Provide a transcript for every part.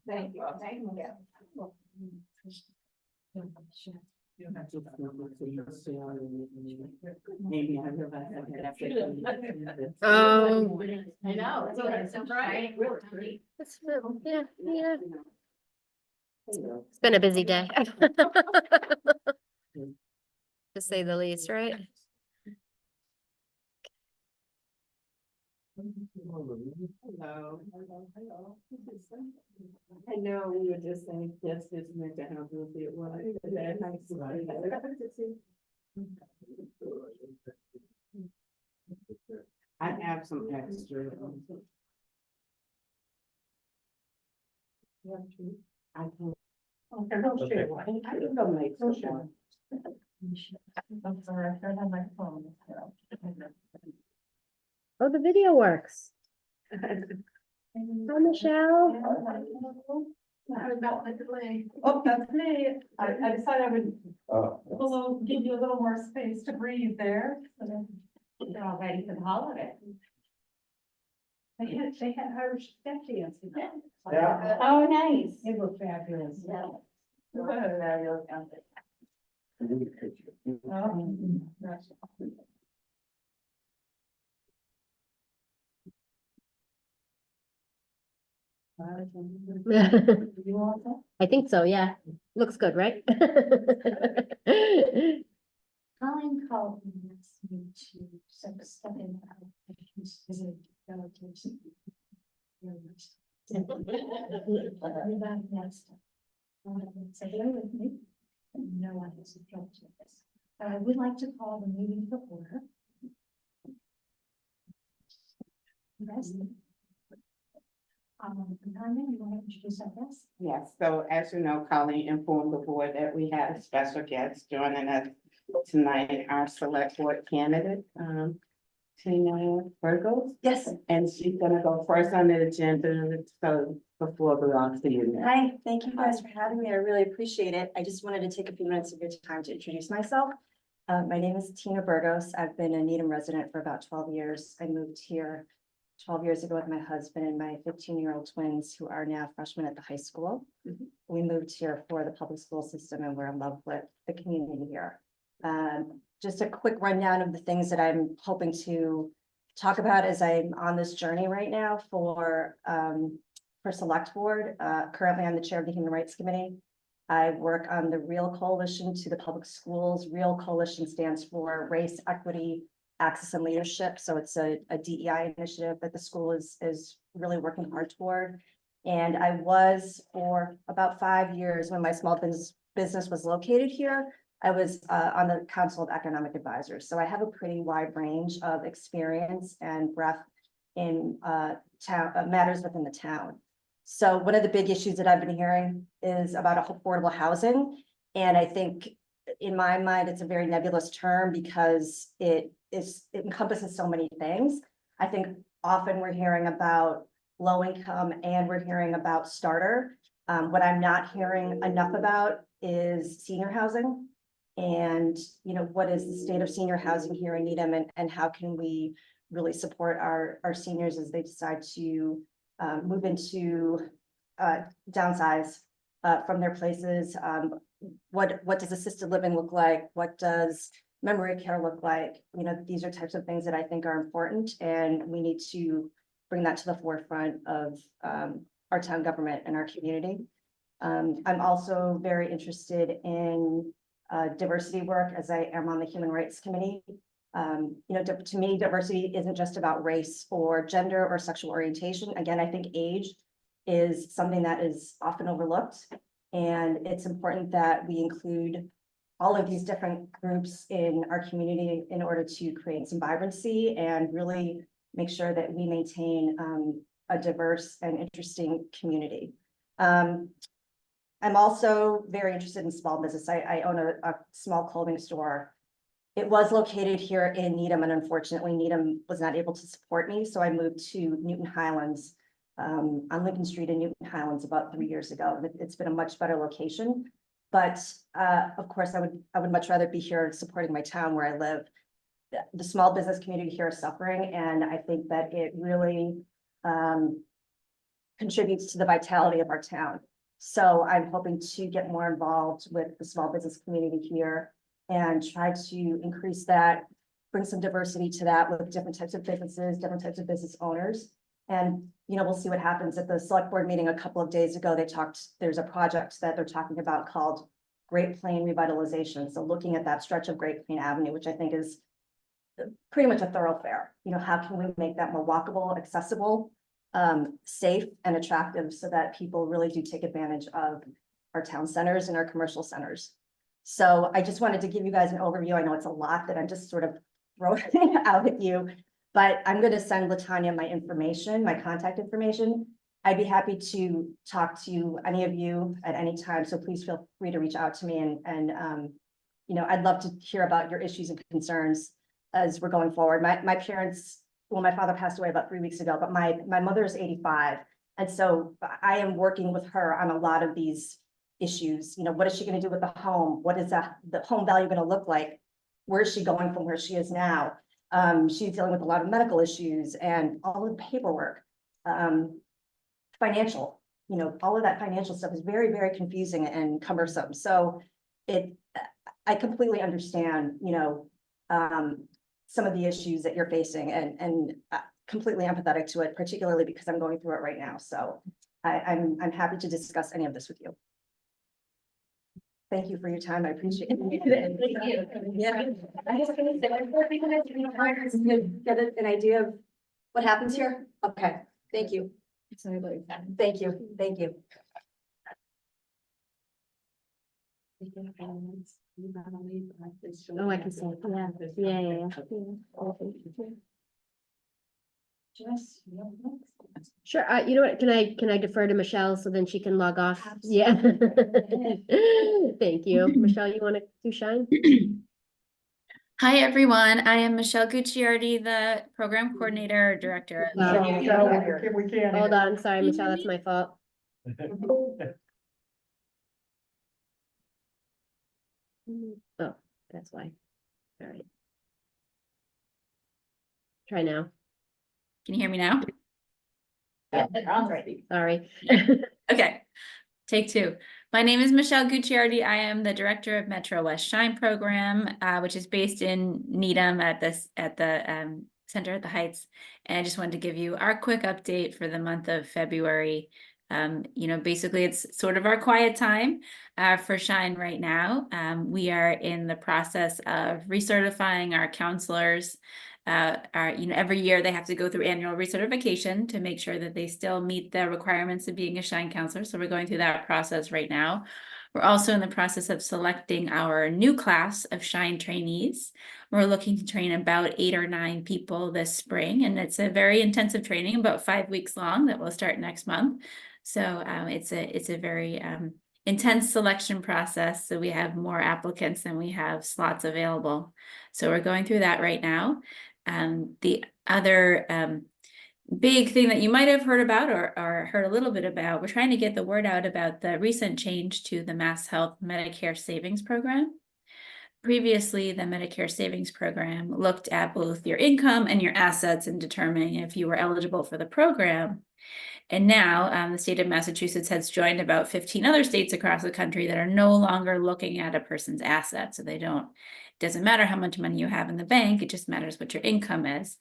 Thank you. Thank you. Maybe I realized I had after. Oh, I know, it's so bright. it's, yeah, yeah. It's been a busy day. To say the least, right? Hello. I know we were just saying, yes, it's meant to how busy it was. I have some extra. I can. Okay. I can go make some. I'm sorry, I turned on my phone. Oh, the video works. Hi, Michelle. Sorry about the delay. Oh, that's me. I decided I would give you a little more space to breathe there. So then they're all ready for the holiday. They had Irish step dancing. Yeah. Oh, nice. It looked fabulous. Yeah. You want that? I think so, yeah. Looks good, right? Colleen called me and asked me to step in. Visit relatives. Say hello with me. No one has approached this. I would like to call the meeting to order. Yes. Carmen, you want to introduce us? Yes, so as you know, Colleen informed the board that we had a special guest joining us tonight, our select board candidate, Tina Burgos. Yes, And she's gonna go first on the agenda, so the floor belongs to you now. hi, thank you guys for having me. I really appreciate it. I just wanted to take a few minutes of your time to introduce myself. My name is Tina Burgos. I've been a Needham resident for about 12 years. I moved here 12 years ago with my husband and my 15-year-old twins who are now freshmen at the high school. We moved here for the public school system and we're in love with the community here. Just a quick rundown of the things that I'm hoping to talk about as I'm on this journey right now for select board. Currently, I'm the chair of the Human Rights Committee. I work on the Real Coalition to the Public Schools. Real Coalition stands for Race, Equity, Access and Leadership. So it's a DEI initiative that the school is really working hard toward. And I was for about 5 years when my small business was located here. I was on the Council of Economic Advisors. So I have a pretty wide range of experience and breadth in matters within the town. So one of the big issues that I've been hearing is about affordable housing. And I think in my mind, it's a very nebulous term because it encompasses so many things. I think often we're hearing about low income and we're hearing about starter. What I'm not hearing enough about is senior housing. And, you know, what is the state of senior housing here in Needham and how can we really support our seniors as they decide to move into downsize from their places. What does assisted living look like? What does memory care look like? You know, these are types of things that I think are important and we need to bring that to the forefront of our town government and our community. I'm also very interested in diversity work as I am on the Human Rights Committee. You know, to me, diversity isn't just about race or gender or sexual orientation. Again, I think age is something that is often overlooked. And it's important that we include all of these different groups in our community in order to create some vibrancy and really make sure that we maintain a diverse and interesting community. I'm also very interested in small business. I own a small clothing store. It was located here in Needham, and unfortunately, Needham was not able to support me. So I moved to Newton Highlands on Lincoln Street in Newton Highlands about 3 years ago. And it's been a much better location. But of course, I would much rather be here supporting my town where I live. The small business community here is suffering, and I think that it really contributes to the vitality of our town. So I'm hoping to get more involved with the small business community here and try to increase that, bring some diversity to that with different types of businesses, different types of business owners. And, you know, we'll see what happens. At the select board meeting a couple of days ago, there's a project that they're talking about called Great Plain Revitalization. So looking at that stretch of Great Plain Avenue, which I think is pretty much a thoroughfare. You know, how can we make that more walkable, accessible, safe and attractive so that people really do take advantage of our town centers and our commercial centers. So I just wanted to give you guys an overview. I know it's a lot that I'm just sort of throwing out at you, but I'm going to send LaTanya my information, my contact information. I'd be happy to talk to any of you at any time. So please feel free to reach out to me and you know, I'd love to hear about your issues and concerns as we're going forward. My parents, well, my father passed away about 3 weeks ago, but my mother is 85. And so I am working with her on a lot of these issues. You know, what is she going to do with the home? What is the home value going to look like? Where is she going from where she is now? She's dealing with a lot of medical issues and all of the paperwork, financial, you know, all of that financial stuff is very, very confusing and cumbersome. So I completely understand, you know, some of the issues that you're facing and completely empathetic to it, particularly because I'm going through it right now. So I'm happy to discuss any of this with you. Thank you for your time. I appreciate it. Thank you. Yeah. I was gonna say, I think get an idea of what happens here. Okay, thank you. Sorry about your time. Thank you. Thank you. Oh, I can see, yeah. Just, Sure, you know what, can I defer to Michelle so then she can log off? Yeah. Thank you. Michelle, you want to do Shine? Hi, everyone. I am Michelle Gucciardi, the program coordinator or director. Oh, We can't. hold on, sorry, Michelle, that's my fault. Oh, that's why. All right. Try now. Can you hear me now? Sorry. Okay, take two. My name is Michelle Gucciardi. I am the director of Metro West Shine program, which is based in Needham at the Center at the Heights. And I just wanted to give you our quick update for the month of February. You know, basically it's sort of our quiet time for Shine right now. We are in the process of recertifying our counselors. You know, every year they have to go through annual recertification to make sure that they still meet the requirements of being a Shine counselor. So we're going through that process right now. We're also in the process of selecting our new class of Shine trainees. We're looking to train about 8 or 9 people this spring, and it's a very intensive training, about 5 weeks long, that will start next month. So it's a very intense selection process. So we have more applicants than we have slots available. So we're going through that right now. The other big thing that you might have heard about or heard a little bit about, we're trying to get the word out about the recent change to the Mass Health Medicare Savings Program. Previously, the Medicare Savings Program looked at both your income and your assets in determining if you were eligible for the program. And now the state of Massachusetts has joined about 15 other states across the country that are no longer looking at a person's assets. So it doesn't matter how much money you have in the bank, it just matters what your income is.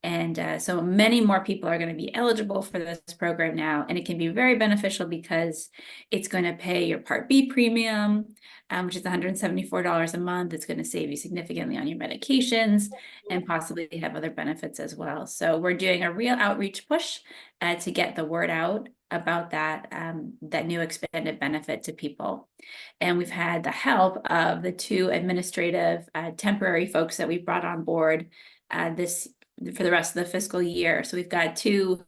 And so many more people are going to be eligible for this program now. And it can be very beneficial because it's going to pay your Part B premium, which is $174 a month. It's going to save you significantly on your medications and possibly have other benefits as well. So we're doing a real outreach push to get the word out about that new expanded benefit to people. And we've had the help of the 2 administrative temporary folks that we brought on board for the rest of the fiscal year. So we've got 2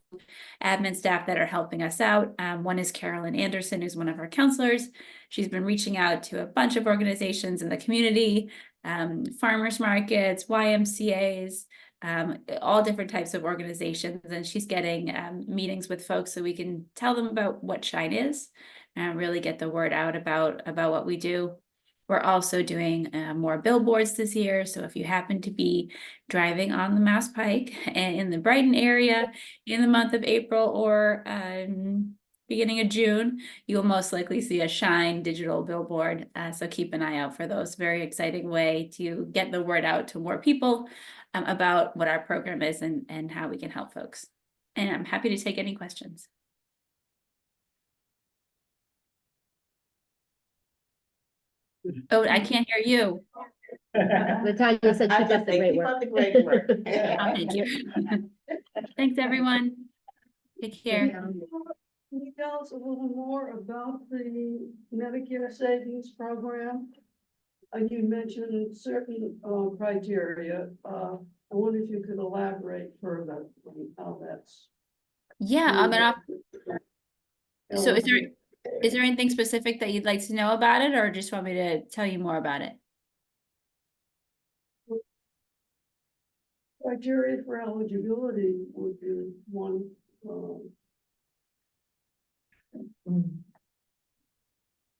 admin staff that are helping us out. One is Carolyn Anderson, who's one of our counselors. She's been reaching out to a bunch of organizations in the community, farmers markets, YMCAs, all different types of organizations, and she's getting meetings with folks so we can tell them about what Shine is and really get the word out about what we do. We're also doing more billboards this year. So if you happen to be driving on the Mass Pike in the Brighton area in the month of April or beginning of June, you will most likely see a Shine digital billboard. So keep an eye out for those. Very exciting way to get the word out to more people about what our program is and how we can help folks. And I'm happy to take any questions. Oh, I can't hear you. Latanya said I she just got the say, great keep work. up the great work. Oh, thank you. Thanks, everyone. Take care. Can you tell us a little more about the Medicare Savings Program? You mentioned certain criteria. I wonder if you could elaborate further on how that's. Yeah, I mean, so is there anything specific that you'd like to know about it, or just want me to tell you more about it? Criteria for eligibility would be one.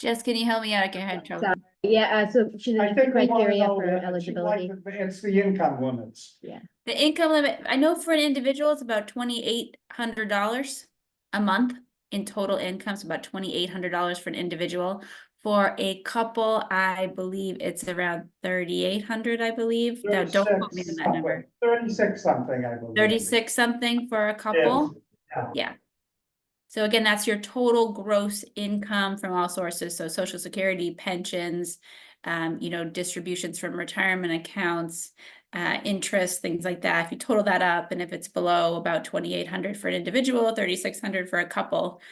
Jess, can you help me out? I can have trouble. Sorry. Yeah, so she's I think we wanna criteria know for that she'd like eligibility. It's the income limits. The income limit, I know for an individual, it's about $2,800 a month in total income. So about $2,800 for an individual. For a couple, I believe it's around 3,800, I believe. Now, don't quote me on that number. 36 something, I believe. 36 something for a couple. Yes. Yeah. So again, that's your total gross income from all sources. So Social Security, pensions, distributions from retirement accounts, interest, things like that. If you total that up, and if it's below about 2,800 for an individual, 3,600 for a couple,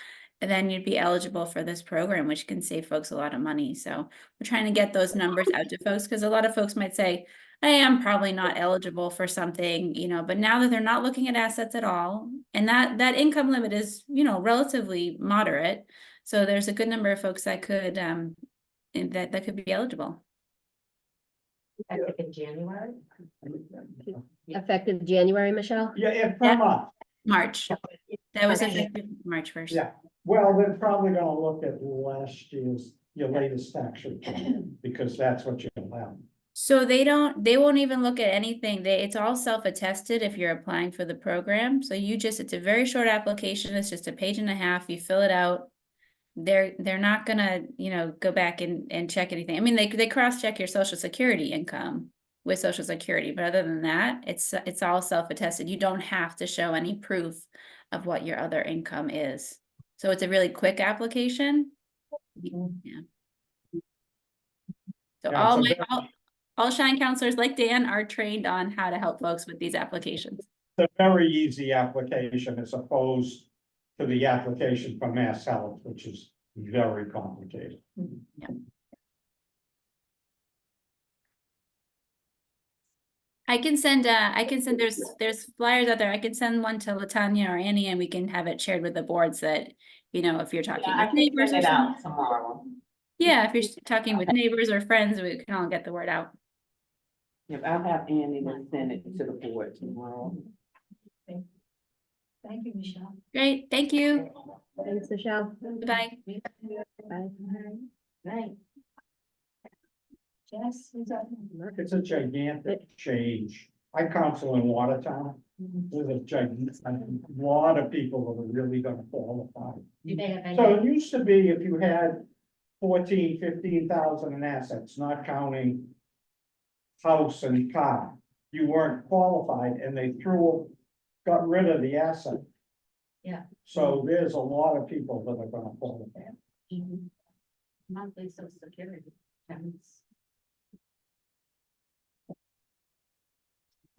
and then you'd be eligible for this program, which can save folks a lot of money. So we're trying to get those numbers out to folks, because a lot of folks might say, hey, I'm probably not eligible for something, but now that they're not looking at assets at all, and that income limit is, relatively moderate. So there's a good number of folks that could, that could be eligible. In January? Effective January, Michelle? Yeah, if Yeah. from us. March. That was Okay. effective March 1st. Yeah, well, they're probably gonna look at your latest tax return, because that's what you allow. So they won't even look at anything. It's all self-attested if you're applying for the program. So it's a very short application. It's just a page and a half. You fill it out. They're not gonna, go back and check anything. I mean, they cross-check your Social Security income with Social Security, but other than that, it's all self-attested. You don't have to show any proof of what your other income is. So it's a really quick application. Yeah. So Yeah, all Shine counselors like Dan are trained on how to help folks with these applications. It's a very easy application as opposed to the application for Mass Health, which is very complicated. I can send there's flyers out there. I can send one to Latanya or Annie, and we can have it shared with the boards that, if you're talking I with can neighbors send or it something. out tomorrow. Yeah, if you're talking with neighbors or friends, we can all get the word out. If I'll have Annie to send it to the board tomorrow. Thank you, Michelle. Great, thank you. Thanks, Michelle. Bye. Bye. Night. Jess, is that? It's a gigantic change. I counsel in Watertown. There's a lot of people that are really gonna qualify. Do they have any? So it used to be if you had 14, 15,000 in assets, not counting house and car, you weren't qualified, and they got rid of the asset. Yeah. So there's a lot of people that are gonna qualify. Monthly Social Security.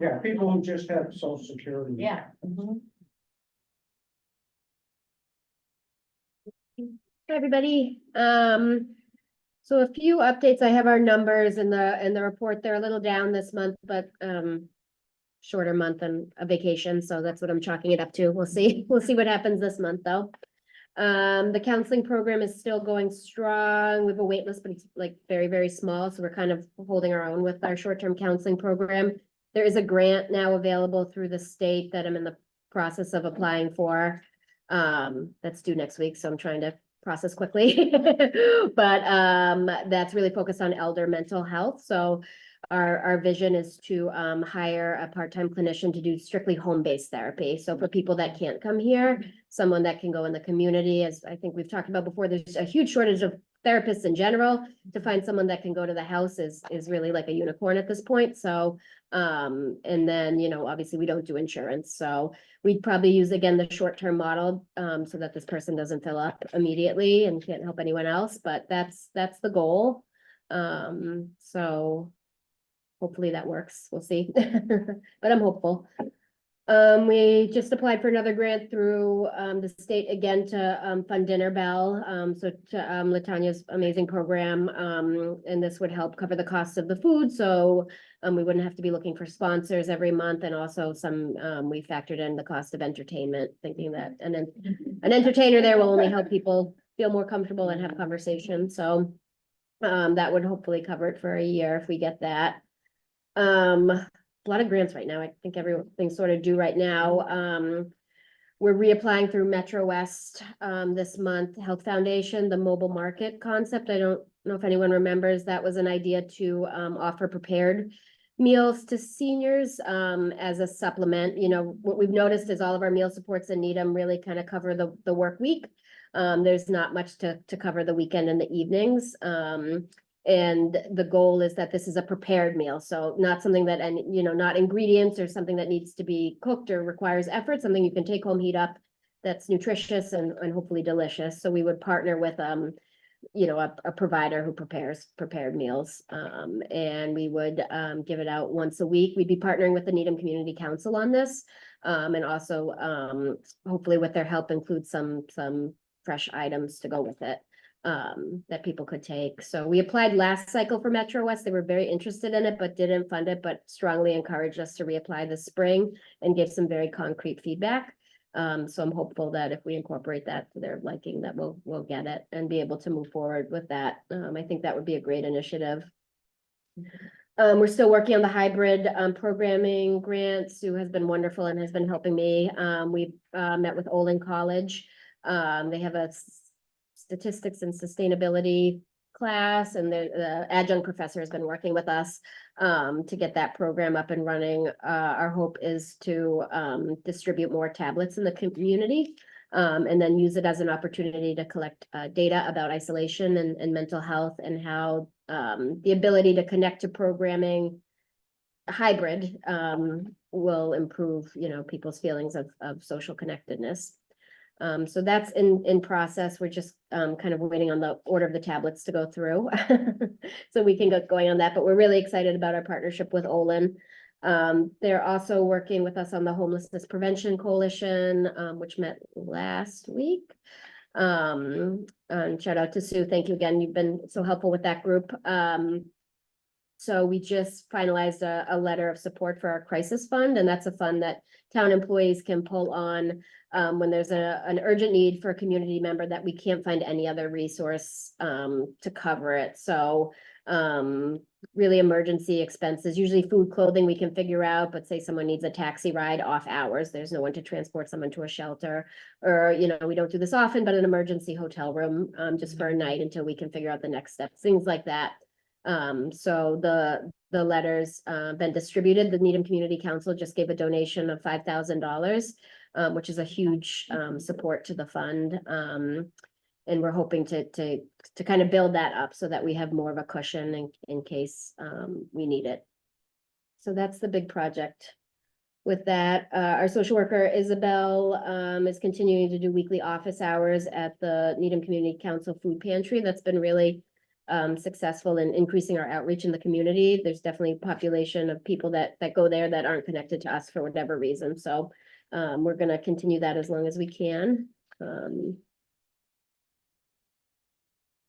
Yeah, people who just have social security. Yeah. Hi, everybody. So a few updates. I have our numbers in the report. They're a little down this month, but shorter month and a vacation, so that's what I'm chalking it up to. We'll see. We'll see what happens this month, though. The counseling program is still going strong. We have a wait list, but it's like very, very small, so we're kind of holding our own with our short-term counseling program. There is a grant now available through the state that I'm in the process of applying for. That's due next week, so I'm trying to process quickly. But that's really focused on elder mental health. So our vision is to hire a part-time clinician to do strictly home-based therapy. So for people that can't come here, someone that can go in the community, as I think we've talked about before, there's a huge shortage of therapists in general. To find someone that can go to the house is really like a unicorn at this point. So and then, you know, obviously we don't do insurance, so we'd probably use again the short-term model so that this person doesn't fill up immediately and can't help anyone else, but that's the goal. So hopefully that works. We'll see. But I'm hopeful. We just applied for another grant through the state again to fund Dinner Bell. So to Latanya's amazing program. And this would help cover the cost of the food. So we wouldn't have to be looking for sponsors every month, and also some we factored in the cost of entertainment, thinking that an entertainer there will only help people feel more comfortable and have conversation. So that would hopefully cover it for a year if we get that. A lot of grants right now. I think everything's sort of due right now. We're reapplying through Metro West this month, Health Foundation, the mobile market concept. I don't know if anyone remembers, that was an idea to offer prepared meals to seniors as a supplement. You know, what we've noticed is all of our meal supports in Needham really kind of cover the work week. There's not much to cover the weekend and the evenings. And the goal is that this is a prepared meal, so not something that, and you know, not ingredients or something that needs to be cooked or requires effort, something you can take home, heat up, that's nutritious and hopefully delicious. So we would partner with you know, a provider who prepares prepared meals, and we would give it out once a week. We'd be partnering with the Needham Community Council on this, and also hopefully with their help include some fresh items to go with it that people could take. So we applied last cycle for Metro West. They were very interested in it, but didn't fund it, but strongly encouraged us to reapply this spring and give some very concrete feedback. So I'm hopeful that if we incorporate that to their liking, that we'll get it and be able to move forward with that. I think that would be a great initiative. We're still working on the hybrid programming grant. Sue has been wonderful and has been helping me. We've met with Olin College. They have a statistics and sustainability class, and the adjunct professor has been working with us to get that program up and running. Our hope is to distribute more tablets in the community and then use it as an opportunity to collect data about isolation and mental health, and how the ability to connect to programming hybrid will improve, you know, people's feelings of social connectedness. So that's in process. We're just kind of waiting on the order of the tablets to go through. So we can get going on that, but we're really excited about our partnership with Olin. They're also working with us on the Homelessness Prevention Coalition, which met last week. And shout out to Sue. Thank you again. You've been so helpful with that group. So we just finalized a letter of support for our crisis fund, and that's a fund that town employees can pull on when there's an urgent need for a community member that we can't find any other resource to cover it. So really emergency expenses, usually food, clothing we can figure out, but say someone needs a taxi ride off hours, there's no one to transport someone to a shelter, or, you know, we don't do this often, but an emergency hotel room just for a night until we can figure out the next steps, things like that. So the letters been distributed. The Needham Community Council just gave a donation of $5,000, which is a huge support to the fund. And we're hoping to kind of build that up so that we have more of a cushion in case we need it. So that's the big project. With that, our social worker Isabel is continuing to do weekly office hours at the Needham Community Council Food Pantry. That's been really successful in increasing our outreach in the community. There's definitely a population of people that go there that aren't connected to us for whatever reason. So we're going to continue that as long as we can.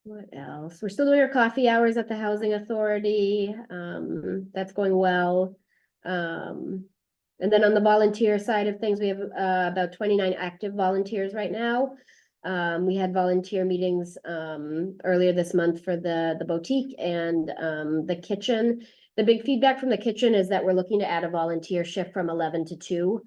What else? We're still doing our coffee hours at the Housing Authority. That's going well. And then on the volunteer side of things, we have about 29 active volunteers right now. We had volunteer meetings earlier this month for the boutique and the kitchen. The big feedback from the kitchen is that we're looking to add a volunteer shift from 11 to 2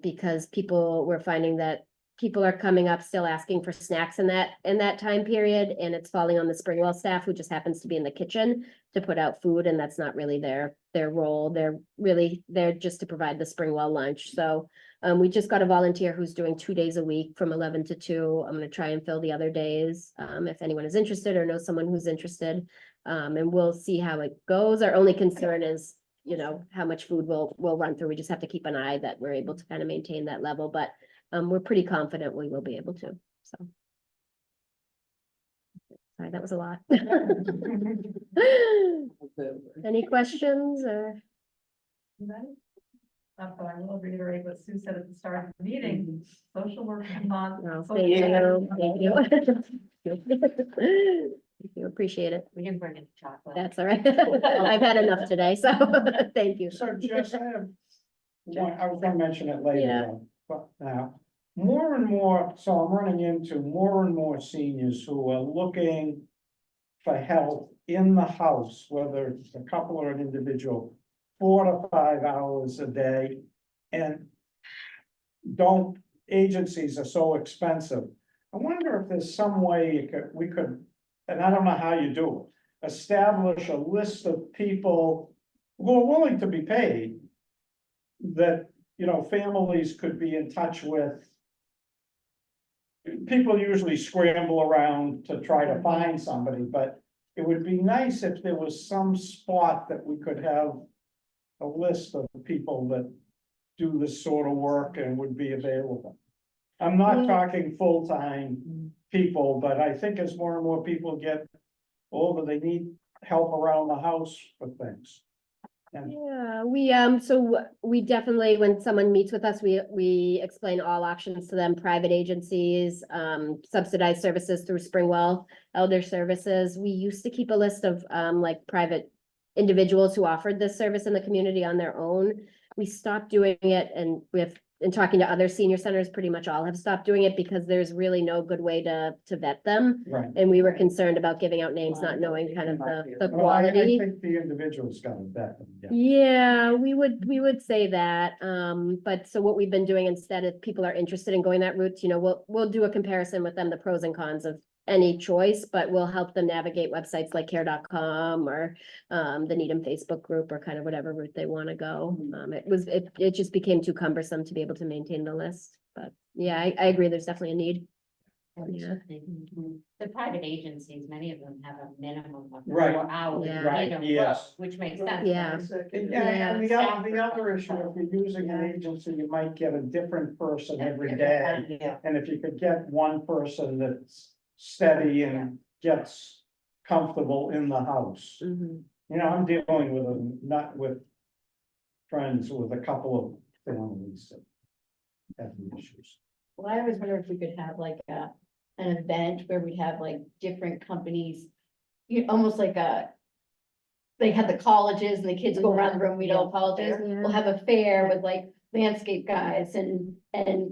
because people were finding that people are coming up still asking for snacks in that time period, and it's falling on the Springwell staff, who just happens to be in the kitchen to put out food, and that's not really their role. They're really there just to provide the Springwell lunch. So we just got a volunteer who's doing 2 days a week from 11 to 2. I'm gonna try and fill the other days, if anyone is interested or knows someone who's interested. And we'll see how it goes. Our only concern is, you know, how much food we'll run through. We just have to keep an eye that we're able to kind of maintain that level, but we're pretty confident we will be able to, so. Sorry, that was a lot. Any questions or? I will reiterate what Sue said at the start of the meeting, social work month. No, social thank you, work thank you. Thank you, appreciate it. We can bring in chocolate. That's all right. I've had enough today, so thank you. So Jess, I have one, I was gonna mention it later, Yeah. on, but now, more and more, so I'm running into more and more seniors who are looking for help in the house, whether it's a couple or an individual, 4 to 5 hours a day. And agencies are so expensive. I wonder if there's some way we could, and I don't know how you do it, establish a list of people who are willing to be paid that, you know, families could be in touch with. People usually scramble around to try to find somebody, but it would be nice if there was some spot that we could have a list of people that do this sort of work and would be available. I'm not Yeah. talking full-time people, but I think as more and more people get older, they need help around the house for things. And Yeah, so we definitely, when someone meets with us, we explain all options to them, private agencies, subsidized services through Springwell, elder services. We used to keep a list of, like private individuals who offered this service in the community on their own. We stopped doing it, and in talking to other senior centers, pretty much all have stopped doing it because there's really no good way to vet them. right. And we were concerned about giving out names, not knowing kind of the Well, I quality. think the individual's got it better. Yeah. Yeah, we would say that, but so what we've been doing instead, if people are interested in going that route, you know, we'll do a comparison with them, the pros and cons of any choice, but we'll help them navigate websites like care.com or the Needham Facebook group or kind of whatever route they want to go. It just became too cumbersome to be able to maintain the list, but yeah, I agree, there's definitely a need. Yeah. The private agencies, many of them have a minimum of Right. 4 hours. Yeah. Right, minimum, yes. which makes sense. Yeah. And the other issue, if you're using an agency, you might get a different person every day. Yeah. And if you could get one person that's steady and gets comfortable in the house. Mhm. You know, I'm dealing with not with friends, with a couple of families that have the issues. Well, I always wonder if we could have like an event where we have like different companies. Almost like they had the colleges and the kids go around the room, meet all colleges. Yeah. We'll have a fair with like landscape guys and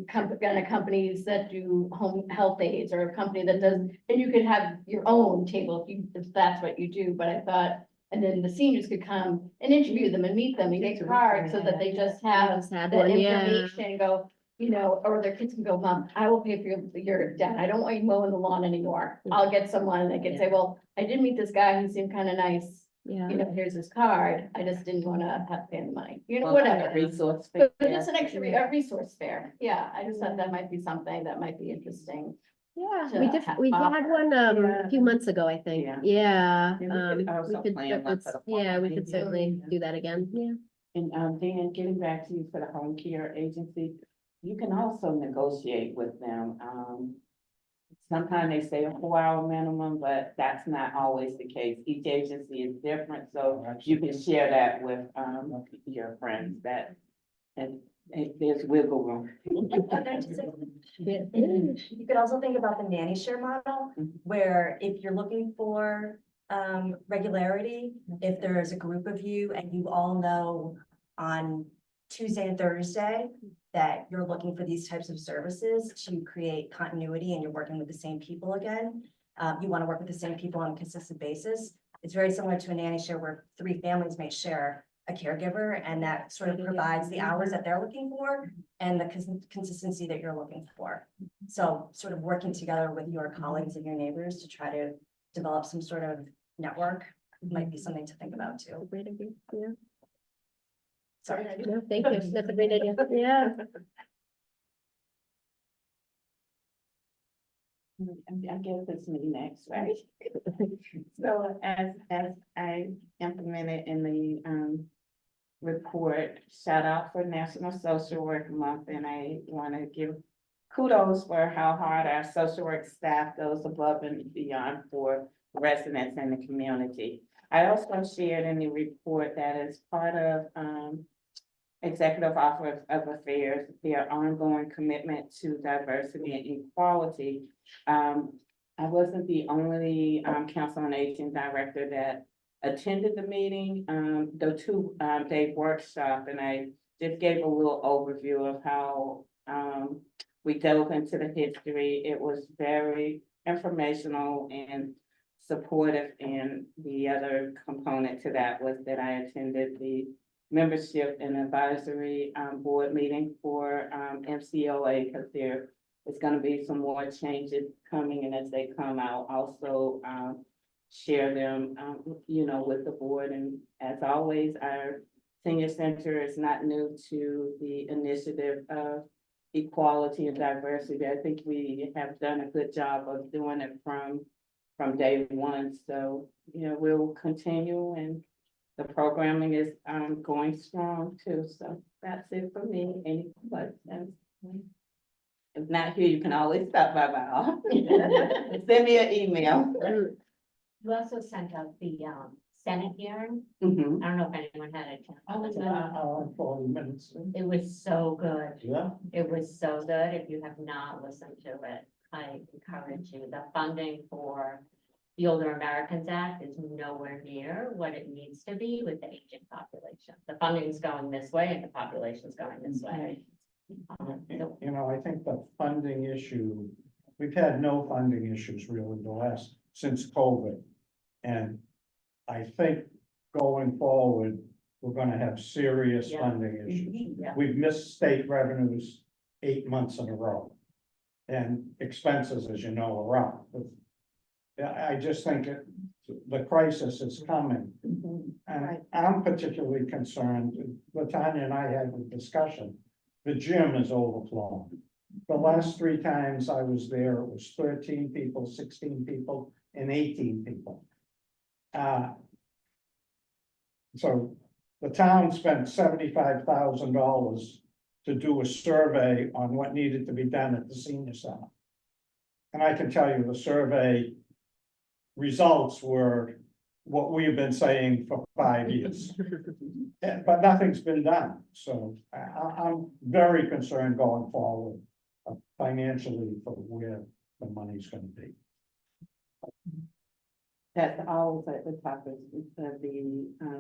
kind of companies that do home health aides, or a company that does, and you could have your own table if that's what you do, but I thought. And then the seniors could come and interview them and meet them and get cards so that they just have Just had that one, yeah. information and go, you know, or their kids can go, Mom, I will pay for your dad. I don't want you mowing the lawn anymore. I'll get someone that can say, well, I did meet this guy. He seemed kind of nice. Yeah. You know, here's his card. I just didn't want to have to pay the money, you know, Well, kind of whatever. resource. But just an extra, a resource fair. Yeah, I just thought that might be something that might be interesting. Yeah, to we have had offer. one a Yeah. few months ago, I think. Yeah. Yeah. Yeah, we could also plan one for the Yeah, we fall. could certainly do that again. Yeah. And Dan, getting back to you for the home care agency, you can also negotiate with them. Sometimes they say a 4-hour minimum, but that's not always the case. Each agency is different, so you can share that with your friends and there's wiggle room. You could also think about the nanny share model, where if you're looking for regularity, if there's a group of you and you all know on Tuesday and Thursday that you're looking for these types of services to create continuity and you're working with the same people again, you want to work with the same people on a consistent basis. It's very similar to a nanny share where 3 families may share a caregiver, and that sort of provides the hours that they're looking for and the consistency that you're looking for. So sort of working together with your colleagues and your neighbors to try to develop some sort of network might be something to think about too. Great idea, yeah. Sorry. No, thank you, that's a great idea, yeah. I guess it's me next, right? So as I implemented in the report, shout out for National Social Work Month, and I want to give kudos for how hard our social work staff goes above and beyond for residents in the community. I also shared in the report that as part of Executive Office of Affairs, their ongoing commitment to diversity and equality. I wasn't the only Council on Aging director that attended the meeting, the two-day workshop, and I just gave a little overview of how we dove into the history. It was very informational and supportive, and the other component to that was that I attended the membership and advisory board meeting for MCOA, because there is going to be some more changes coming, and as they come out, also share them, you know, with the board. And as always, our senior center is not new to the initiative of equality and diversity. I think we have done a good job of doing it from day one. So, you know, we'll continue, and the programming is going strong too. So that's it for me. Any questions? If not here, you can always stop by my office. Send me an email. You also sent out the Senate hearing. Mhm. I don't know if anyone had a chance. to listen. 40 minutes. It was so good. Yeah. It was so good. If you have not listened to it, I encourage you. The funding for the Older Americans Act is nowhere near what it needs to be with the aging population. The funding is going this way and the population is going this way. You know, I think the funding issue, we've had no funding issues really since COVID. And I think going forward, we're gonna have serious Yeah. funding issues. Yeah. We've missed state revenues 8 months in a row. And expenses, as you know, are up. Yeah, I just think the crisis is coming. And I'm particularly concerned, Latanya and I had a discussion, the gym is overflowing. The last 3 times I was there, it was 13 people, 16 people, and 18 people. So the town spent $75,000 to do a survey on what needed to be done at the senior center. And I can tell you the survey results were what we have been saying for 5 years. But nothing's been done, so I'm very concerned going forward financially for where the money's gonna be. That's always at the top of the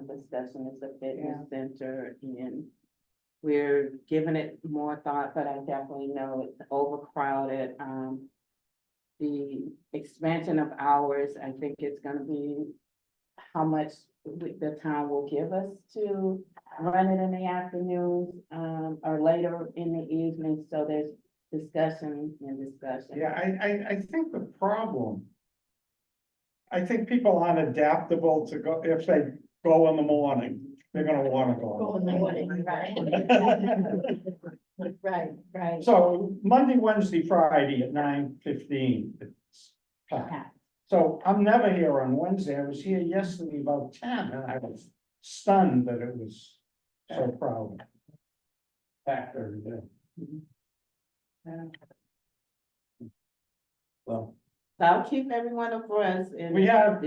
discussion is the fitness center, and we're giving it more thought, but I definitely know it's overcrowded. The expansion of hours, I think it's gonna be how much the town will give us to run it in the afternoons, or later in the evening, so there's discussion and discussion. Yeah, I think the problem. I think people aren't adaptable to go, if they go in the morning, they're gonna wanna go. Go in the morning, right. Right, right. So Monday, Wednesday, Friday at 9:15. It's packed. So I'm never here on Wednesday. I was here yesterday about 10 and I was stunned that it was so crowded. Packed every day. Well, So I'll keep everyone abreast and. we have,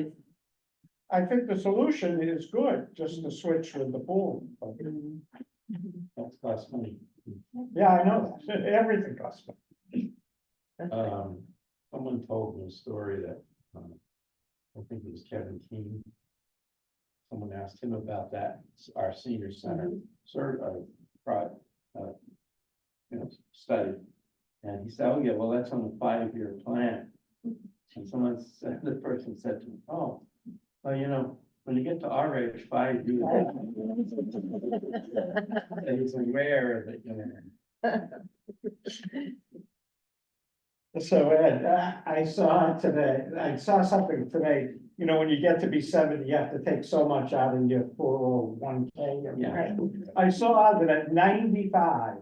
I think the solution is good, just to switch with the pool. but That's cost money. Yeah, I know that. Everything costs money. Someone told me a story that, I think it was Kevin King. Someone asked him about that, our senior center, study. And he said, oh yeah, well, that's on the 5-year plan. And someone said, the person said to him, oh, well, you know, When you get to our age, 5 years. It's rare that, So Ed, I saw something today, you know, when you get to be 70, you have to take so much out of your 401k. Yeah. I saw that at 95,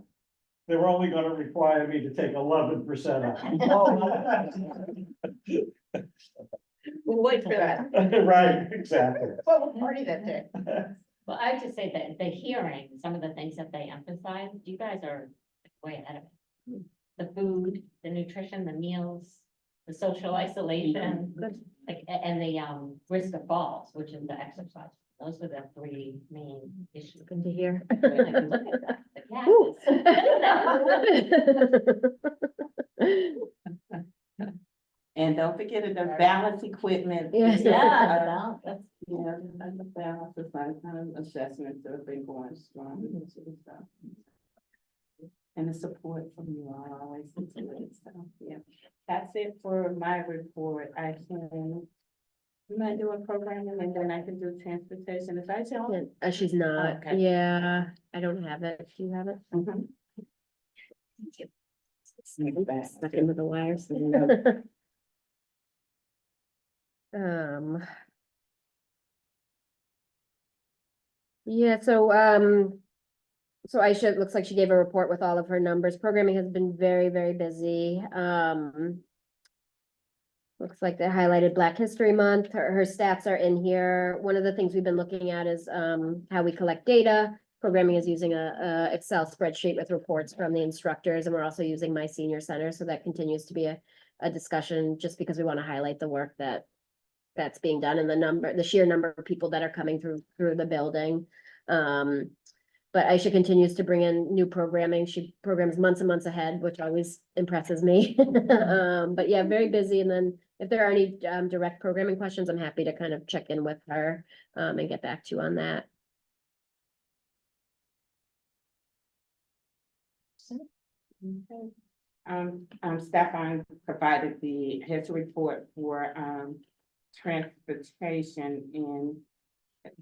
they're only gonna require me to take 11% out. We'll wait for that. Right, exactly. Well, we'll party that day. Well, I have to say that the hearing, some of the things that they emphasize, you guys are way ahead of it. The food, the nutrition, the meals, the social isolation, like, and the risk of falls, which is the exercise. Those are the three main issues. Good to hear. Like, look at that, the cat Ooh. is- And don't forget the balance equipment. Yes. Yeah, well, that's, Yeah, and the balance is like kind of assessments that have been going strong. And the support from you all always into it, so, yeah. That's it for my report. We might do a programming and then I can do transportation. Is that y'all? She's not, Okay. yeah, I don't have it. Do you have it? Mhm. Stuck into the wires. Um. Yeah, so Aisha, it looks like she gave a report with all of her numbers. Programming has been very, very busy. Looks like they highlighted Black History Month. Her stats are in here. One of the things we've been looking at is how we collect data. Programming is using a Excel spreadsheet with reports from the instructors, and we're also using My Senior Center, so that continues to be a discussion, just because we want to highlight the work that's being done and the sheer number of people that are coming through the building. But Aisha continues to bring in new programming. She programs months and months ahead, which always impresses me. But yeah, very busy. And then if there are any direct programming questions, I'm happy to kind of check in with her and get back to you on that. Okay. Stefan provided his report for, transportation, and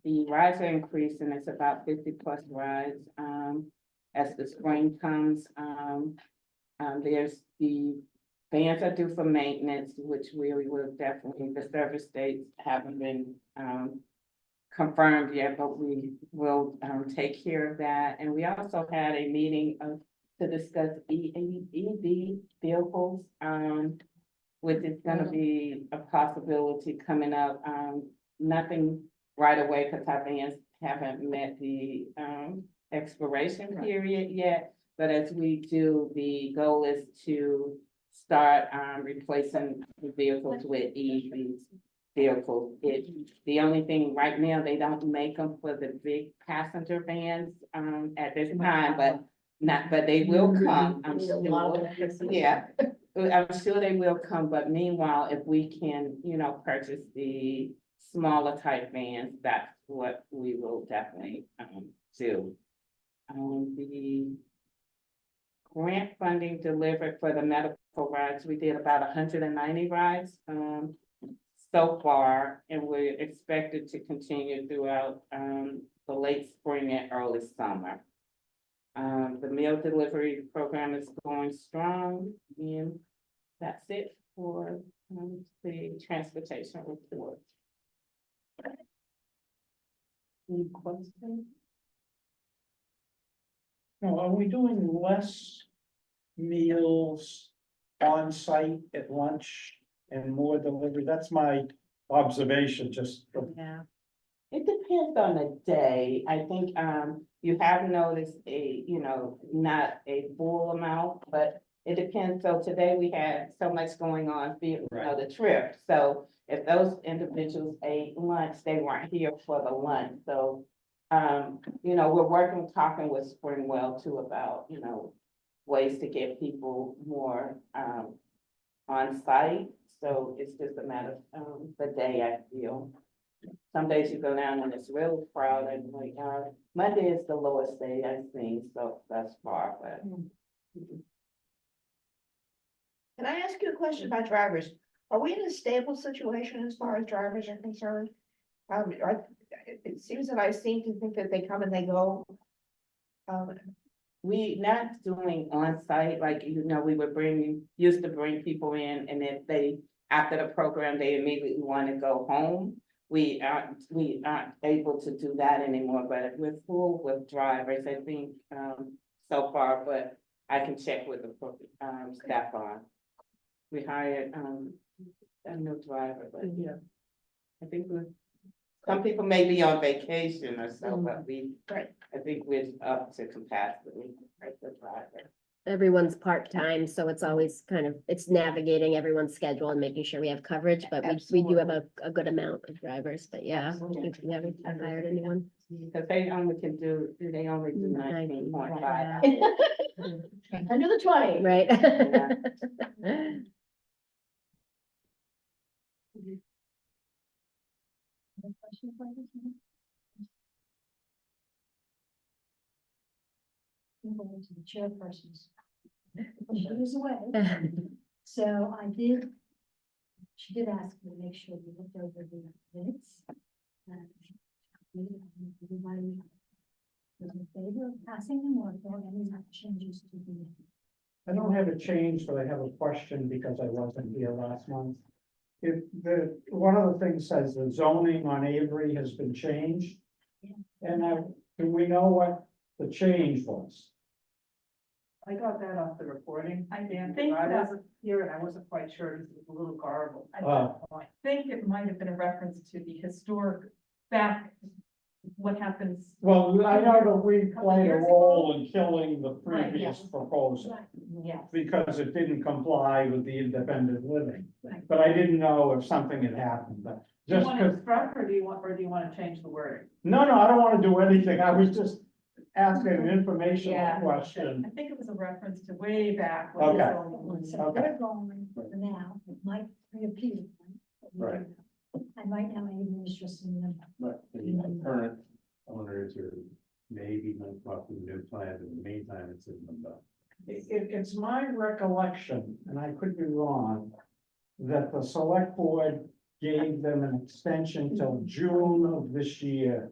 the rides are increasing. It's about 50+ rides, as the spring comes. There's the vans are due for maintenance, which we will definitely, the service dates haven't been, confirmed yet, but we will, take care of that. And we also had a meeting to discuss EV vehicles, which is gonna be a possibility coming up. Nothing right away, because our vans haven't met the expiration period yet. But as we do, the goal is to start replacing the vehicles with EV vehicles. The only thing right now, they don't make them for the big passenger vans at this time, but they will come. I'm sure. Yeah, I'm sure they will come, but meanwhile, if we can, purchase the smaller type vans, that's what we will definitely do. The grant funding delivered for the medical rides, we did about 190 rides so far, and we're expected to continue throughout the late spring and early summer. The meal delivery program is going strong, and that's it for the transportation report. Any questions? No, are we doing less meals on site at lunch and more delivery? That's my observation, just from. Yeah. It depends on the day. I think, you have noticed not a full amount, but it depends. So today we had so much going on, the trip. So if those individuals ate lunch, they weren't here for the lunch. So, we're talking with Springwell too about, ways to get people more, on site. So it's just a matter of, the day, I feel. Some days you go down and it's really crowded, like, Monday is the lowest day I've seen, so thus far, but. Can I ask you a question about drivers? Are we in a stable situation as far as drivers are concerned? It seems that I seem to think that they come and they go. We not doing on-site, like, we would used to bring people in, and if they, after the program, they immediately want to go home. We aren't able to do that anymore, but we're full with drivers, I think, so far, but I can check with the staff on. We hired a new driver, but yeah. I think some people may be on vacation or so, but I think we're up to capacity, right, the driver. Everyone's part-time, so it's always it's navigating everyone's schedule and making sure we have coverage, but we do have a good amount of drivers, but yeah. Absolutely. We haven't hired anyone. Because they only do 19.5. Under the 20. Right. Going to the chairpersons. She was away, so she did ask me to make sure we looked over the minutes. Everybody was in favor of passing them, or if there are any changes to be made. I don't have a change, but I have a question because I wasn't here last month. If one of the things says the zoning on Avery has been changed. And do we know what the change was? I got that off the recording. I think I that, wasn't here and I wasn't quite sure, it was a little garbled. Oh. I think it might have been a reference to the historic back, what happens. Well, I know that we played a role in killing the previous proposal. Right, Yes. Because it didn't comply with the independent living. right. But I didn't know if something had happened, but Do you just want because, to strike or do you want to change the wording? no, I don't want to do anything. I was just asking an informational Yeah. question. I think it was a reference to way back. Okay. So Okay. they're going for now, it might reappear. Right. And right now, I'm interested in them. But the current owners are maybe going to come up with a new plan, in the meantime, it's in limbo. It's my recollection, and I could be wrong, that the select board gave them an extension till June of this year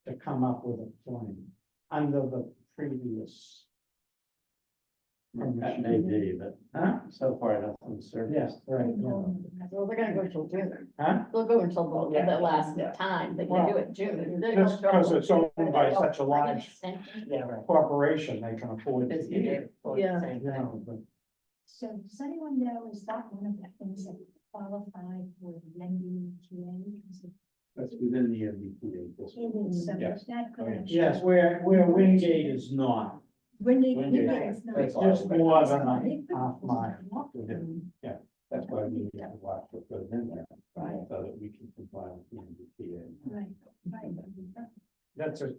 to come up with a plan under the previous. That may be, but Huh? so far, nothing's certain. Yes, right, yeah. Well, they're gonna go until June. Huh? They'll go until the Yeah. last Yeah. time. They Well, can do it June. They're Just gonna because go- it's owned by such a Like an large extension. corporation, they can afford to It's do here it. for the Yeah. same You thing. know, but So does anyone know, is that one of the things that qualify for the MBTA? Is it That's within the MBTA in district. it? So Yes. is that Oh, yeah. going to? Yes, where Wingate is not. When they. Wingate. It's not- That's Just more than a They put half mile. Yeah, that's why we need to watch what goes in there. Right. So that we can comply with the MBTA. Right, right. That's I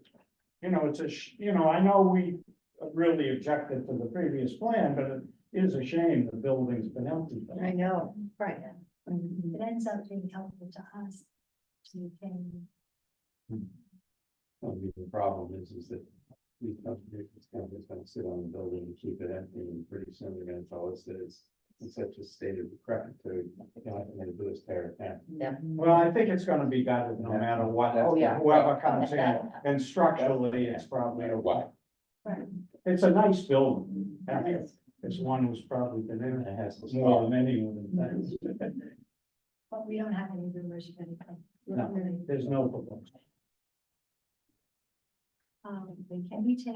know we really objected to the previous plan, but it is a shame the building's been empty. I know, right. It ends up being helpful to us. So you can, The problem is that these companies, gonna sit on the building and keep it empty, and pretty soon they're gonna tell us that it's in such a state of decrepitude, the only thing to do is tear it down. Well, I think it's gonna be gutted no matter what, Oh, yeah. whoever comes in, and structurally, it's probably a Why? right, It's a nice building. It's one who's probably been in It it has to more stop. than anyone. but we don't have any rumors of anything. No, there's no proposal. Can we take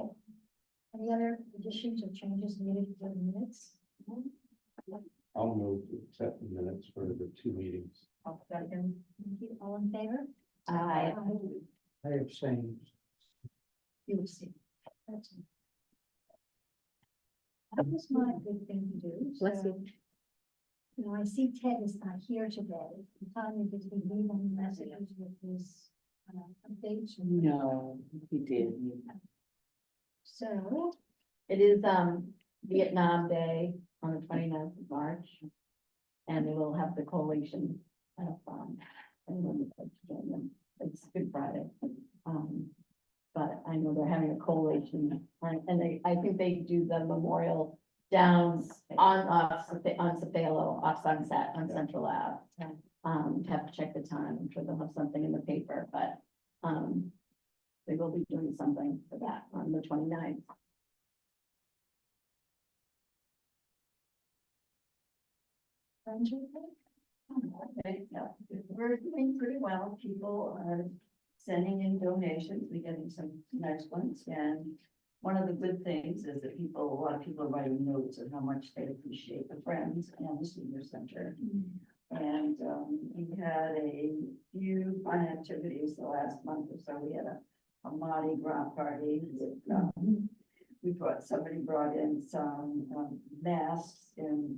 any other additions or changes needed for the minutes? I'll move to accept the minutes for the 2 meetings. I'll second. Thank you. All in favor? I, I abstain. You will see. That's it. That was my big thing to do. Bless so, you know, I see Ted is not here today. Tanya, did he leave any messages with his updates? No, he did. So, it is, Vietnam Day on the 29th of March. And they will have the collation of, anyone would like to join them. It's Good Friday. But I know they're having a collation, and I think they do the memorial down on Cepalo, off Sunset, on Central Ave. Have to check the time, I'm sure they'll have something in the paper, but, they will be doing something for that on the 29th. Okay, yeah, we're doing pretty well. People are sending in donations, we're getting some nice ones, and one of the good things is that a lot of people are writing notes of how much they appreciate the Friends and the Senior Center. And, we had a few fun activities the last month or so. We had a Mardi Gras party with, somebody brought in some, masks and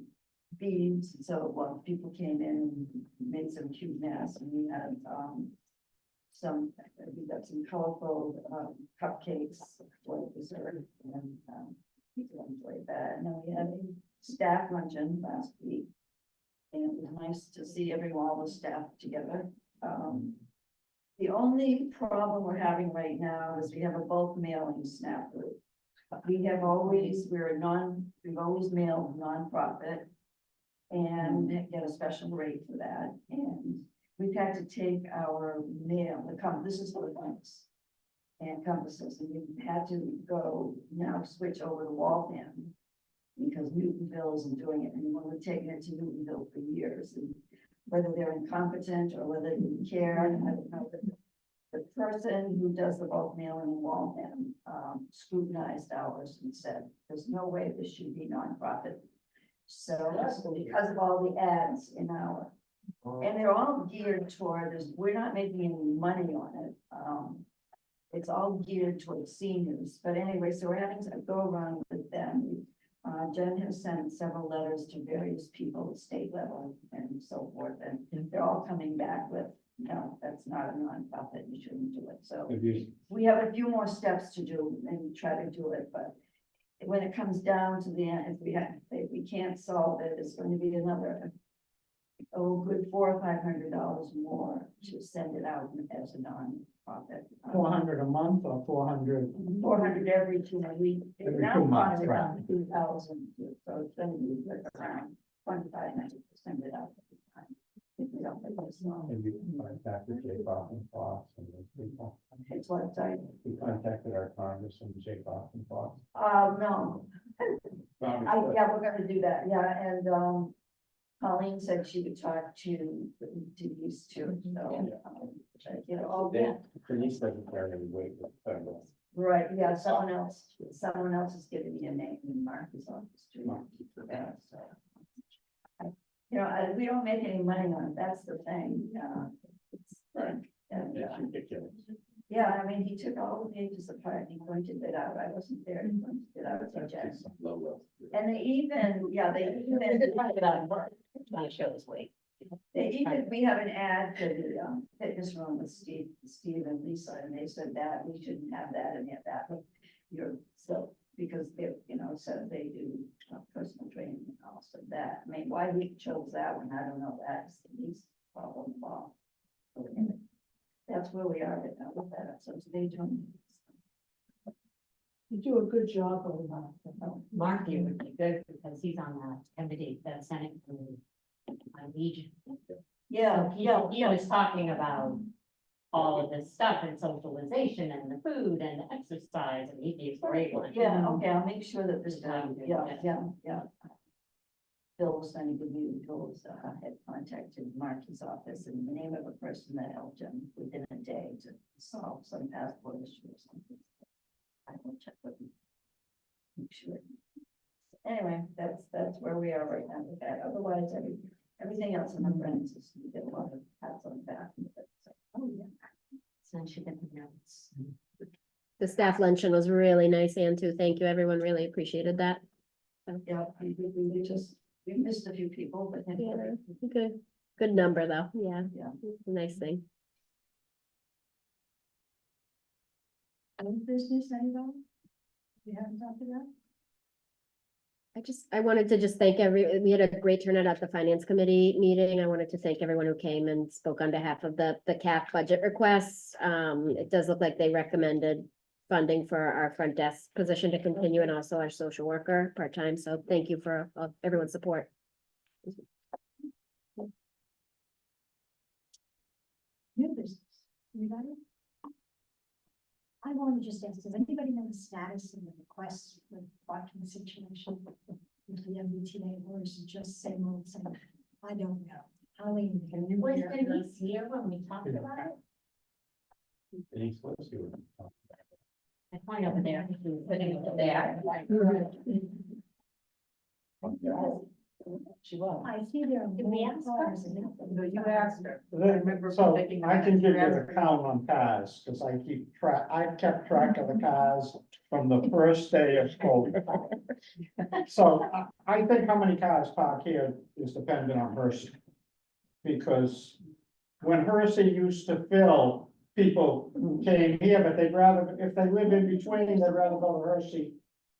beads, so while people came in and made some cute masks, and we had, we got some colorful, cupcakes for dessert, and, people enjoyed that, and then we had a staff luncheon last week. And it was nice to see all the staff together. The only problem we're having right now is we have a bulk mailing SNAP group. We've always mailed nonprofit and get a special rate for that. And we've had to take our mail, this is for the Compass and Compasses, and we've had to now switch over to Waltham because Newtonville isn't doing it anymore. We've taken it to Newtonville for years, and whether they're incompetent or whether they care, I don't know. The person who does the bulk mailing in Waltham scrutinized ours and said, there's no way this should be nonprofit. So because of all the ads in our, and they're all geared toward this, we're not making any money on it. It's all geared towards seniors, but anyway, so we're having to go around with them. Jen has sent several letters to various people at state level and so forth, and they're all coming back with, no, that's not a nonprofit, you shouldn't do it. So we have a few more steps to do and try to do it, but when it comes down to the end, if we can't solve it, it's going to be another, good $400 or $500 more to send it out as a nonprofit. 400 a month or 400? 400 every 2 weeks. Every Now 2 months, costs right. around 2,000, so it's gonna be like around 25, 90 to send it out every time. If we don't make this long. And you contacted Jay Bob and Fox and those people. It's what it's like. We contacted our congressman, Jay Bob and Fox. No, yeah, we're gonna do that, yeah, and, Colleen said she would talk to Denise too, so. Denise doesn't carry any weight with federal. Right, yeah, someone else is giving me a name in Marcus office too. Yeah, so. We don't make any money on it, that's the thing, it's like, It's ridiculous. yeah, I mean, he took all the pages apart, he pointed it out, I wasn't there, he pointed it out to Jen. Some low level. And they even Trying to show this weight. we have an ad for the fitness room with Steve and Lisa, and they said that we shouldn't have that and have that, but because they, said they do personal training and also that. I mean, why we chose that one, I don't know, that's the least problem of all. That's where we are right now with that, so stay tuned. You do a good job on that. Mark here would be good because he's on that committee, that Senate committee on Legion. Yeah, So he was talking about all of this stuff and socialization and the food and the exercise, and he'd be a great one. yeah, okay, I'll make sure that this time, yeah. Bill was going to give you, Bill's, had contacted Marky's office and the name of a person that helped him within a day to solve some passport issue or something. I will check with him. Make sure. Anyway, that's where we are right now with that. Otherwise, everything else in the friends is, we get a lot of pats on the back. So, oh, yeah. So she got the notes. The staff luncheon was really nice, Ann, too. Thank you. Everyone really appreciated that. Yeah, we missed a few people, but anyway. Good number, though. Yeah, Yeah. it's a nice thing. Any business, anybody? You haven't talked about? I wanted to just thank we had a great turnout at the finance committee meeting. I wanted to thank everyone who came and spoke on behalf of the CAF budget requests. It does look like they recommended funding for our front desk position to continue and also our social worker part-time. So thank you for everyone's support. New business, anybody? I want to just ask, does anybody know the status of the requests with parking situation with the MBTA, or is it just same old, same? I don't know. Colleen, can you? Was Denise here when we talked about it? Denise was here. I point over there, sitting over there. She was. I see there are Did we more ask cars. her? No, you asked her. So I can give you the count on cars, because I kept track of the cars from the first day of COVID. So I think how many cars park here is dependent on Hershey. Because when Hershey used to fill, people came here, but they'd rather, if they live in between, they'd rather go to Hershey.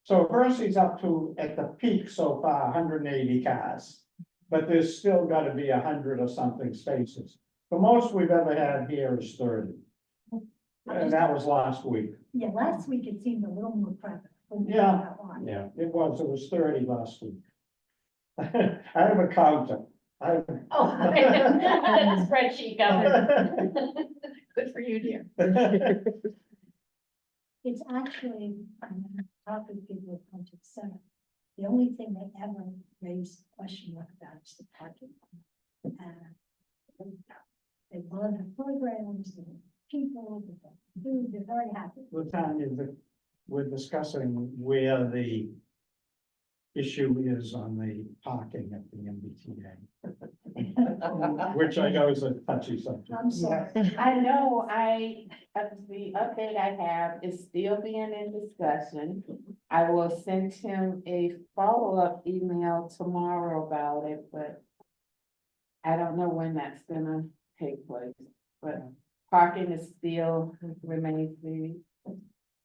So Hershey's up to, at the peak so far, 180 cars. But there's still gotta be 100 or something spaces. The most we've ever had here is 30. And that was last week. Yeah, last week it seemed a little more crowded. Yeah. Yeah. It was 30 last week. I have a counter. Oh, that's a spreadsheet going. Good for you, dear. It's actually, talking to people who come to the center, the only thing they ever raise a question about is the parking. And they love the programs, the people, the food, they're very happy. Tanya, we're discussing where the issue is on the parking at the MBTA. Which I know is a touchy subject. I'm sorry. I know, the update I have is still being in discussion. I will send him a follow-up email tomorrow about it, but I don't know when that's gonna take place, but parking is still remains the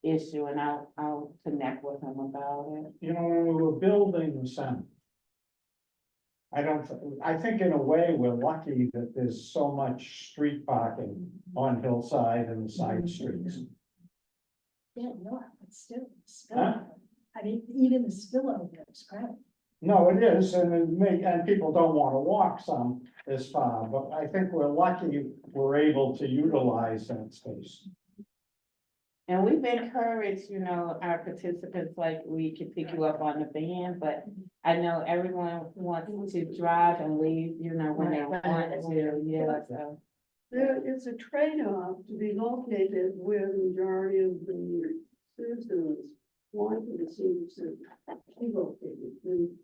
issue, and I'll connect with him about it. You know, when we were building the center. I think in a way, we're lucky that there's so much street parking on Hillside and the side streets. Yeah, no, but still, Huh? I mean, even the spillover is crowded. No, it is, and people don't wanna walk some as far, but I think we're lucky we're able to utilize that space. And we've encouraged, our participants, like, we can pick you up on the van, but I know everyone wants to drive and leave, when they want to, yeah, so. There is a trade-off to be located where the majority of the citizens want the senior center to be located in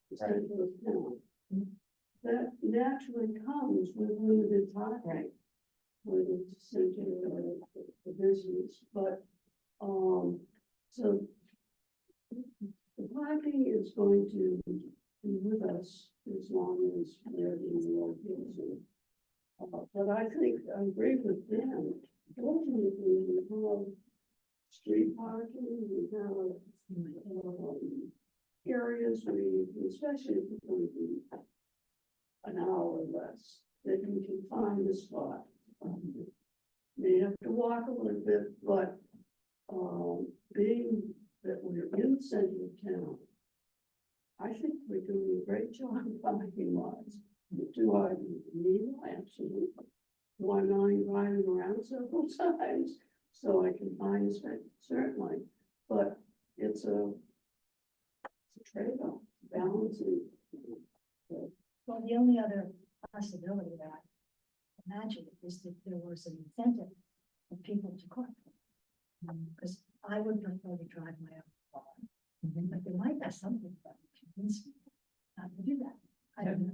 the center of town. That naturally comes with limited parking. Right. Whether it's center or the business, but, so the parking is going to be with us as long as we're in the location. But I think, I agree with Dan, ultimately, we have street parking, we have, areas where you can, especially if it's going to be an hour or less, that you can find a spot. May have to walk a little bit, but, being that we're in the center of town, I think we're doing a great job of parking lots. Do I need them? Absolutely. Do I mind driving around several times so I can find a space? Certainly, but it's a trade-off, balancing. Well, the only other possibility that I imagine is that there was an incentive for people to carpool. Because I would prefer to drive my own car, but there might be something that convince me not to do that. I don't know.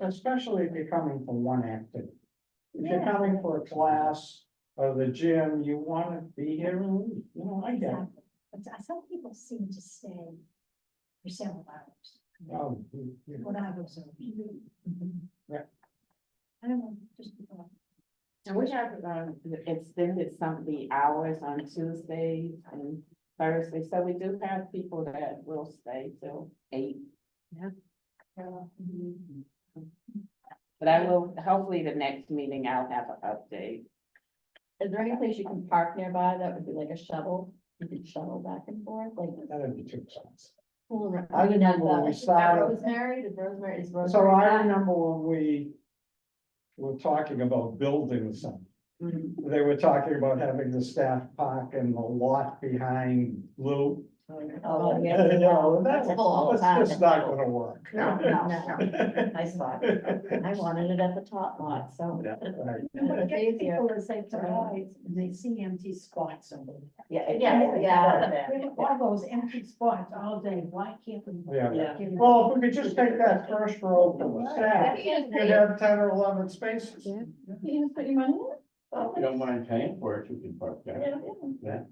Especially if you're coming from one activity. If you're Yeah. coming for a class or the gym, you wanna be here and leave, I get it. Exactly. But some people seem to stay for several hours. Oh, What I've observed. Yeah. I don't know, just a thought. And we have, extended some of the hours on Tuesdays and Thursdays, so we do have people that will stay till 8. Yeah. But I will, hopefully the next meeting I'll have an update. Is there any place you can park nearby that would be like a shuttle? You could shuttle back and forth, like. that'd be too expensive. I remember when we started- Rosemary, is Rosemary So I back? remember when we were talking about building something. They were talking about having the staff park in the lot behind Lou. Oh, yeah. You know, that's Full all the time. just not gonna work. No, no, no. Nice spot. I wanted it at the top lot, so. Right. But it gets people to say surprise, and they see empty spots over there. Yeah, We have all those empty spots all day, why can't we? Yeah. give it- Well, if we could just take that first row from the staff, you'd have 10 or 11 spaces. Yeah. You put your money in it? If you don't mind paying for it, you can park there. Yeah.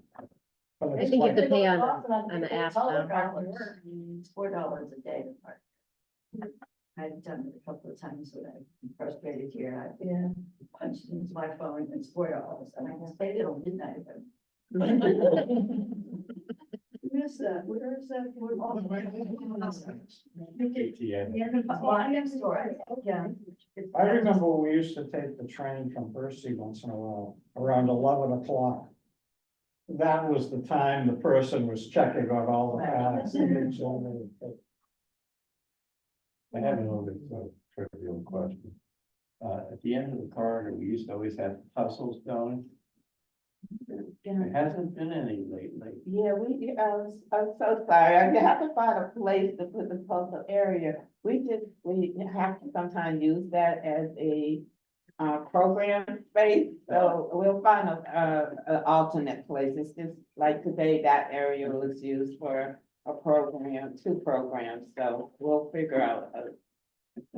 But I it's think you have like- to pay on the app though. It's $4 a day. to park. I've done it a couple of times when I'm frustrated here. I punched into my phone and it's $4 and I stayed till midnight. Where's that? Where is that? ATM. Yeah, next door. Yeah. I remember we used to take the train from Bercy once in a while, around 11 o'clock. That was the time the person was checking on all the facts. I have an always trivial question. At the end of the corridor, we used to always have tussles going. There hasn't been any lately. Yeah, I'm so sorry. I have to find a place to put the postal area. We have to sometimes use that as a program space. So we'll find a alternate place. It's just like today, that area was used for a program, 2 programs. So we'll figure out a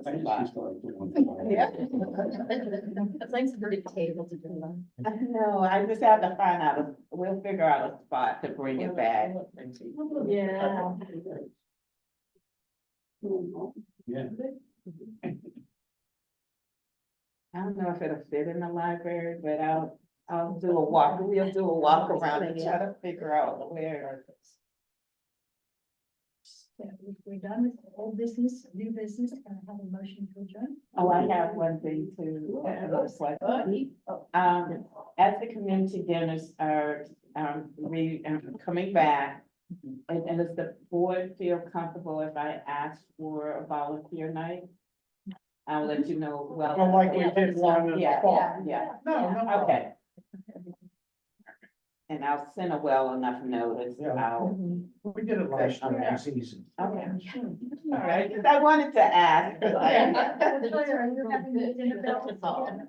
I just spot. used to like the one. Yeah. It's like a big table to do that. I know, I just have to find out, we'll figure out a spot to bring it back. Yeah. Yeah. I don't know if it'll fit in the library, but we'll do a walk around and try to figure out where. Yeah, we're done with old business, new business, and I have a motion to adjourn. Oh, I have one thing too. As the community dinners are, coming back, and does the board feel comfortable if I ask for a volunteer night? I'll let you know. Well, like we did one in the Yeah, fall. yeah. No, no problem. Okay. And I'll send a well enough notice Yeah. out. We did it last year, it was easy. Okay. All right, 'cause I wanted to ask.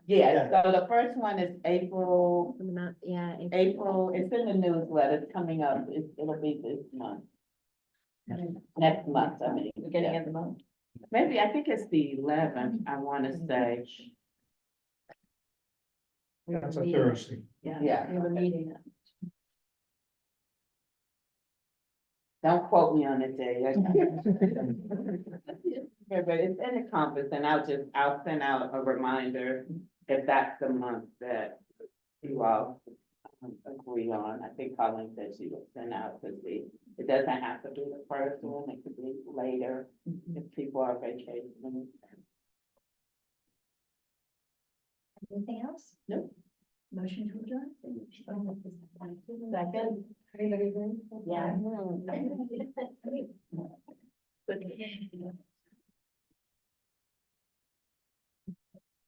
Yeah, so the first one is April, Yeah. it's in the newsletter, it's coming up, it'll be this month. Next month, I mean. Beginning of the month. Maybe, I think it's the 11th, I wanna say. That's a Thursday. Yeah. We have a meeting. Don't quote me on the day. Yeah, but it's in the compass, and I'll send out a reminder if that's the month that you all agree on. I think Colleen said she would send out to see. It doesn't have to be the first one, it could be later if people are vacationing. Anything else? Nope. Motion to adjourn? Second. Everybody agree? Yeah.